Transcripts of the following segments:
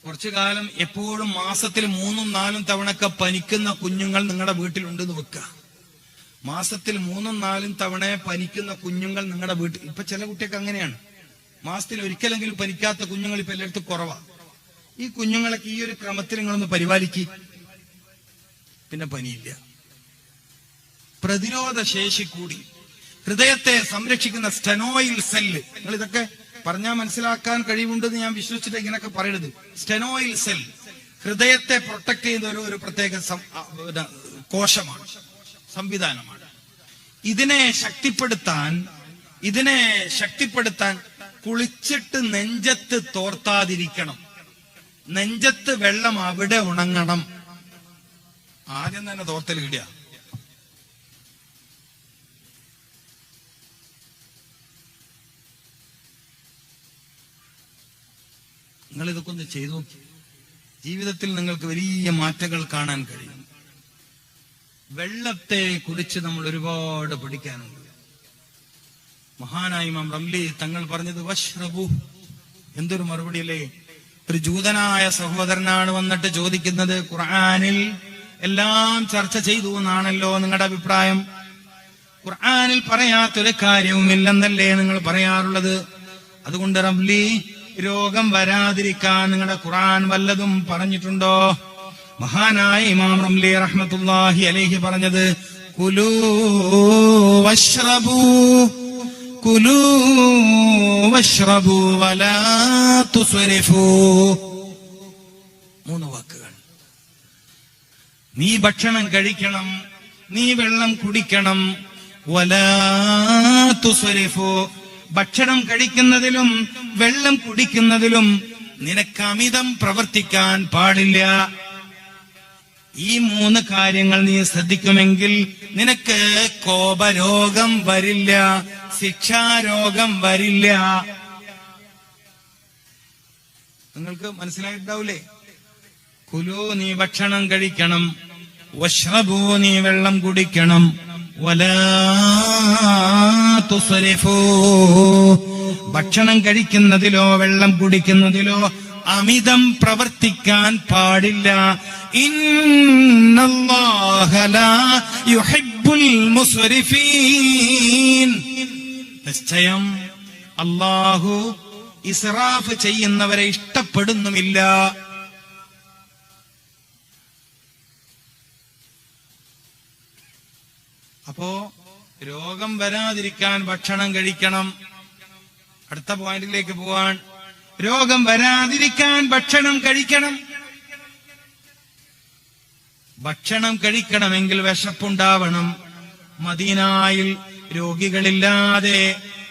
കുറച്ചു കാലം എപ്പോഴും മാസത്തിൽ 3-4 തവണയൊക്കെ പനിക്കുന്ന കുഞ്ഞുങ്ങൾ നിങ്ങളുടെ വീട്ടിലുണ്ടെന്ന് വെക്കുക. മാസത്തിൽ 3-4 തവണ പനിക്കുന്ന കുഞ്ഞുങ്ങൾ നിങ്ങളുടെ വീട്ടിൽ. ഇപ്പൊ ചില കുട്ടിയൊക്കെ അങ്ങനെയാണ്, മാസത്തിൽ ഒരിക്കലെങ്കിലും പനിക്കാത്ത കുഞ്ഞുങ്ങൾ ഇപ്പൊ എല്ലായിടത്തും കുറവാ. ഈ കുഞ്ഞുങ്ങളൊക്കെ ഈ ഒരു ക്രമത്തിൽ നിങ്ങളൊന്ന് പരിപാലിക്കുക, പിന്നെ പനിയില്ല. പ്രതിരോധ ശേഷി കൂടി, ഹൃദയത്തെ സംരക്ഷിക്കുന്ന സ്റ്റെനോയിൽ സെല്ല്, നിങ്ങൾ ഇതൊക്കെ പറഞ്ഞാൽ മനസ്സിലാക്കാൻ കഴിവുണ്ടെന്ന് ഞാൻ വിശ്വസിച്ചിട്ട് ഇങ്ങനെയൊക്കെ പറയരുത്. സ്റ്റെനോയിൽ സെൽ ഹൃദയത്തെ പ്രൊട്ടക്ട് ചെയ്യുന്ന ഒരു പ്രത്യേക കോശമാണ്, സംവിധാനമാണ്. ഇതിനെ ശക്തിപ്പെടുത്താൻ കുളിച്ചിട്ട് നെഞ്ചത്ത് തോർത്താതിരിക്കണം. നെഞ്ചത്ത് വെള്ളം അവിടെ ഉണങ്ങണം. ആദ്യം തന്നെ തോർത്തൽ ഇടുക. നിങ്ങൾ ഇതൊക്കെ ഒന്ന് ചെയ്തു നോക്കി, ജീവിതത്തിൽ നിങ്ങൾക്ക് വലിയ മാറ്റങ്ങൾ കാണാൻ കഴിയും. വെള്ളത്തെ കുറിച്ച് നമ്മൾ ഒരുപാട് പഠിക്കാനുണ്ട്. മഹാനായ ഇമാം റംലി തങ്ങൾ പറഞ്ഞത് വശ്റബു, എന്തൊരു മറുപടിയല്ലേ. ഒരു ജൂതനായ സഹോദരനാണ് വന്നിട്ട് ചോദിക്കുന്നത്, ഖുർആനിൽ എല്ലാം ചർച്ച ചെയ്തു എന്നാണല്ലോ നിങ്ങളുടെ അഭിപ്രായം, ഖുർആനിൽ പറയാത്തൊരു കാര്യവുമില്ലെന്നല്ലേ നിങ്ങൾ പറയാറുള്ളത്. അതുകൊണ്ട് റംലി, രോഗം വരാതിരിക്കാൻ നിങ്ങളുടെ ഖുർആൻ വല്ലതും പറഞ്ഞിട്ടുണ്ടോ? മഹാനായ ഇമാം റംലി റഹ്മത്തുള്ളാഹി അലൈഹി പറഞ്ഞത്, കുലൂ വശ്റബൂ വലാ തുസ്രിഫൂ. 3 വാക്കുകൾ. നീ ഭക്ഷണം കഴിക്കണം, നീ വെള്ളം കുടിക്കണം, വലാ തുസ്രിഫൂ, ഭക്ഷണം കഴിക്കുന്നതിലും വെള്ളം കുടിക്കുന്നതിലും നിനക്ക് അമിതം പ്രവർത്തിക്കാൻ പാടില്ല. ഈ 3 കാര്യങ്ങൾ നീ ശ്രദ്ധിക്കുമെങ്കിൽ നിനക്ക് കോപരോഗം വരില്ല, ശിക്ഷാരോഗം വരില്ല. നിങ്ങൾക്ക് മനസ്സിലായിട്ടുണ്ടാവൂലേ? കുലൂ, നീ ഭക്ഷണം കഴിക്കണം, വശ്റബൂ, നീ വെള്ളം കുടിക്കണം, വലാ തുസ്രിഫൂ, ഭക്ഷണം കഴിക്കുന്നതിലോ വെള്ളം കുടിക്കുന്നതിലോ അമിതം പ്രവർത്തിക്കാൻ പാടില്ല. ഇന്നല്ലാഹ ലാ യുഹിബ്ബുൽ മുസ്രിഫീൻ, നിശ്ചയം അല്ലാഹു ഇസ്റാഫ് ചെയ്യുന്നവരെ ഇഷ്ടപ്പെടുന്നുമില്ല. അപ്പോ രോഗം വരാതിരിക്കാൻ ഭക്ഷണം കഴിക്കണം. അടുത്ത പോയിന്റിലേക്ക് പോവാൻ, രോഗം വരാതിരിക്കാൻ ഭക്ഷണം കഴിക്കണം. ഭക്ഷണം കഴിക്കണമെങ്കിൽ വിശപ്പുണ്ടാവണം. മദീനായിൽ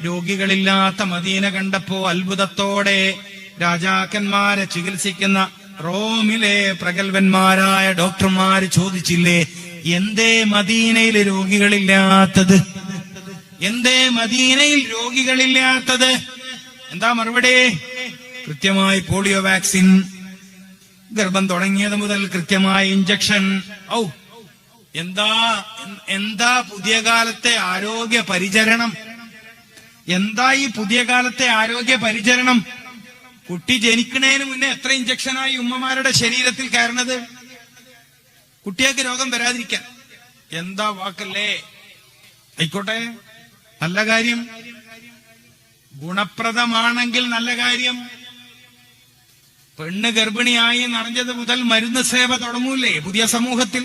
രോഗികളില്ലാത്ത മദീന കണ്ടപ്പോ അത്ഭുതത്തോടെ രാജാക്കന്മാരെ ചികിത്സിക്കുന്ന റോമിലെ പ്രഗത്ഭന്മാരായ ഡോക്ടർമാര് ചോദിച്ചില്ലേ, എന്തേ മദീനയിൽ രോഗികളില്ലാത്തത്? എന്തേ മദീനയിൽ രോഗികളില്ലാത്തത്? എന്താ മറുപടി? കൃത്യമായി പോളിയോ വാക്സിൻ, ഗർഭം തുടങ്ങിയത് മുതൽ കൃത്യമായ ഇഞ്ചക്ഷൻ. എന്താ പുതിയ കാലത്തെ ആരോഗ്യ പരിചരണം? എന്താ ഈ പുതിയ കാലത്തെ ആരോഗ്യ പരിചരണം? കുട്ടി ജനിക്കുന്നതിന് മുന്നേ എത്ര ഇഞ്ചക്ഷനായി ഉമ്മമാരുടെ ശരീരത്തിൽ കയറുന്നത്, കുട്ടികൾക്ക് രോഗം വരാതിരിക്കാൻ. എന്താ വാക്കല്ലേ? ആയിക്കോട്ടെ, നല്ല കാര്യം, ഗുണപ്രദമാണെങ്കിൽ നല്ല കാര്യം. പെണ്ണ് ഗർഭിണിയായി നടന്നത് മുതൽ മരുന്ന് സേവ തുടങ്ങൂലേ പുതിയ സമൂഹത്തിൽ?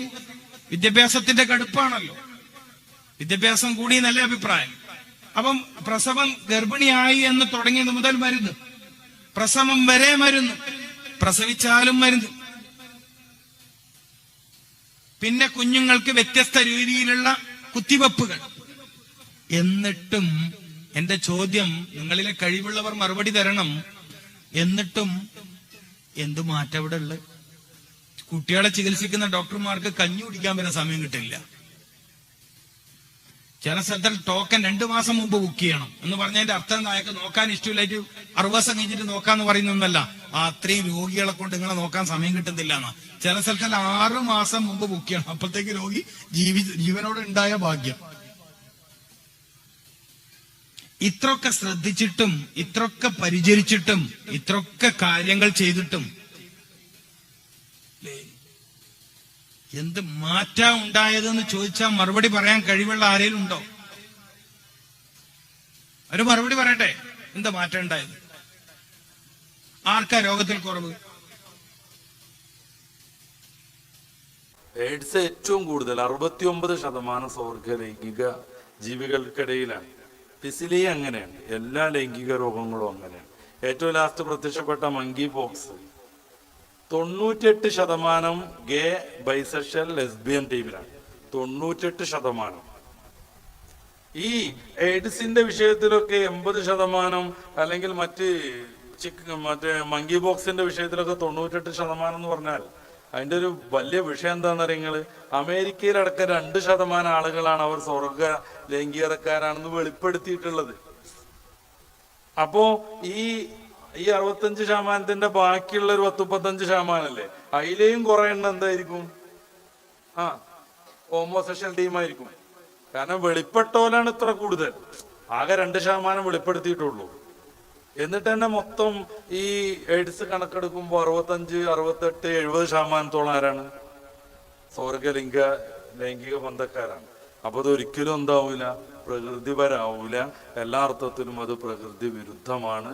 വിദ്യാഭ്യാസത്തിന്റെ കടുപ്പാണല്ലോ, വിദ്യാഭ്യാസം കൂടി നല്ല അഭിപ്രായം. അപ്പം പ്രസവം ഗർഭിണിയായി എന്ന് തുടങ്ങിയത് മുതൽ മരുന്ന്, പ്രസവം വരെ മരുന്ന്, പ്രസവിച്ചാലും മരുന്ന്. പിന്നെ കുഞ്ഞുങ്ങൾക്ക് വ്യത്യസ്ത രീതിയിലുള്ള കുത്തിവെപ്പുകൾ. എന്നിട്ടും എന്റെ ചോദ്യം, നിങ്ങളിലെ കഴിവുള്ളവർ മറുപടി തരണം, എന്നിട്ടും എന്ത് മാറ്റം ഇവിടെ ഉള്ളത്? കുട്ടികളെ ചികിത്സിക്കുന്ന ഡോക്ടർമാർക്ക് കഞ്ഞി കുടിക്കാൻ വരെ സമയം കിട്ടില്ല. ചില സ്ഥലത്തിൽ ടോക്കൻ 2 മാസം മുമ്പ് ബുക്ക് ചെയ്യണം എന്ന് പറഞ്ഞതിന്റെ അർത്ഥം നായക്ക് നോക്കാൻ ഇഷ്ടമില്ലായിട്ട് 60 ദിവസം കഴിഞ്ഞിട്ട് നോക്കാന്ന് പറയുന്നൊന്നല്ല, അത്രയും രോഗികളെ കൊണ്ട് നിങ്ങളെ നോക്കാൻ സമയം കിട്ടുന്നില്ല എന്നാ. ചില സ്ഥലത്തിൽ 6 മാസം മുമ്പ് ബുക്ക് ചെയ്യണം, അപ്പോഴത്തേക്ക് രോഗി ജീവനോട് ഉണ്ടായ ഭാഗ്യം. ഇത്രയൊക്കെ ശ്രദ്ധിച്ചിട്ടും ഇത്രയൊക്കെ പരിചരിച്ചിട്ടും ഇത്രയൊക്കെ കാര്യങ്ങൾ ചെയ്തിട്ടും എന്ത് മാറ്റാ ഉണ്ടായതെന്ന് ചോദിച്ചാൽ മറുപടി പറയാൻ കഴിവുള്ള ആരെങ്കിലും ഉണ്ടോ? ഒരു മറുപടി പറയട്ടെ. എന്താ മാറ്റം ഉണ്ടായത്? ആർക്കാ രോഗത്തിൽ കുറവ്? എയ്ഡ്സ് ഏറ്റവും കൂടുതൽ 69% സ്വർഗ ലൈംഗിക ജീവികൾക്കിടയിലാണ്. പിസിലി അങ്ങനെയാണ്, എല്ലാ ലൈംഗിക രോഗങ്ങളും അങ്ങനെയാണ്. ഏറ്റവും ലാസ്റ്റ് പ്രത്യക്ഷപ്പെട്ട മങ്കി പോക്സ് 98% ഗേ, ബൈസെക്ഷൽ, ലെസ്ബിയൻ ടീമിലാണ്. 98%. ഈ എയ്ഡ്സിന്റെ വിഷയത്തിലൊക്കെ 80%, അല്ലെങ്കിൽ മറ്റേ മങ്കി ബോക്സിന്റെ വിഷയത്തിലൊക്കെ 98% എന്ന് പറഞ്ഞാൽ അതിന്റെ ഒരു വലിയ വിഷയം എന്താണെന്ന് അറിയുന്നത്? അമേരിക്കയിലടക്കം 2% ആളുകളാണ് അവർ സ്വർഗ ലൈംഗികതക്കാരാണെന്ന് വെളിപ്പെടുത്തിയിട്ടുള്ളത്. അപ്പോ ഈ 65% ബാക്കിയുള്ള ഒരു 10-35% അതിലെയും കുറെ എണ്ണം എന്തായിരിക്കും? ഹോമോസെക്ഷൽ ടീമായിരിക്കും. കാരണം വെളിപ്പെട്ടോലാണ് ഇത്ര കൂടുതൽ. ആകെ 2% വെളിപ്പെടുത്തിയിട്ടുള്ളൂ. എന്നിട്ട് തന്നെ മൊത്തം ഈ എയ്ഡ്സ് കണക്കെടുക്കുമ്പോൾ 65, 68, 70% ആരാണ്? സ്വർഗ ലൈംഗിക ബന്ധക്കാരാണ്. അപ്പൊ അത് ഒരിക്കലും എന്താവൂല, പ്രകൃതിപരാവൂല. എല്ലാ അർത്ഥത്തിലും അത് പ്രകൃതി വിരുദ്ധമാണ്.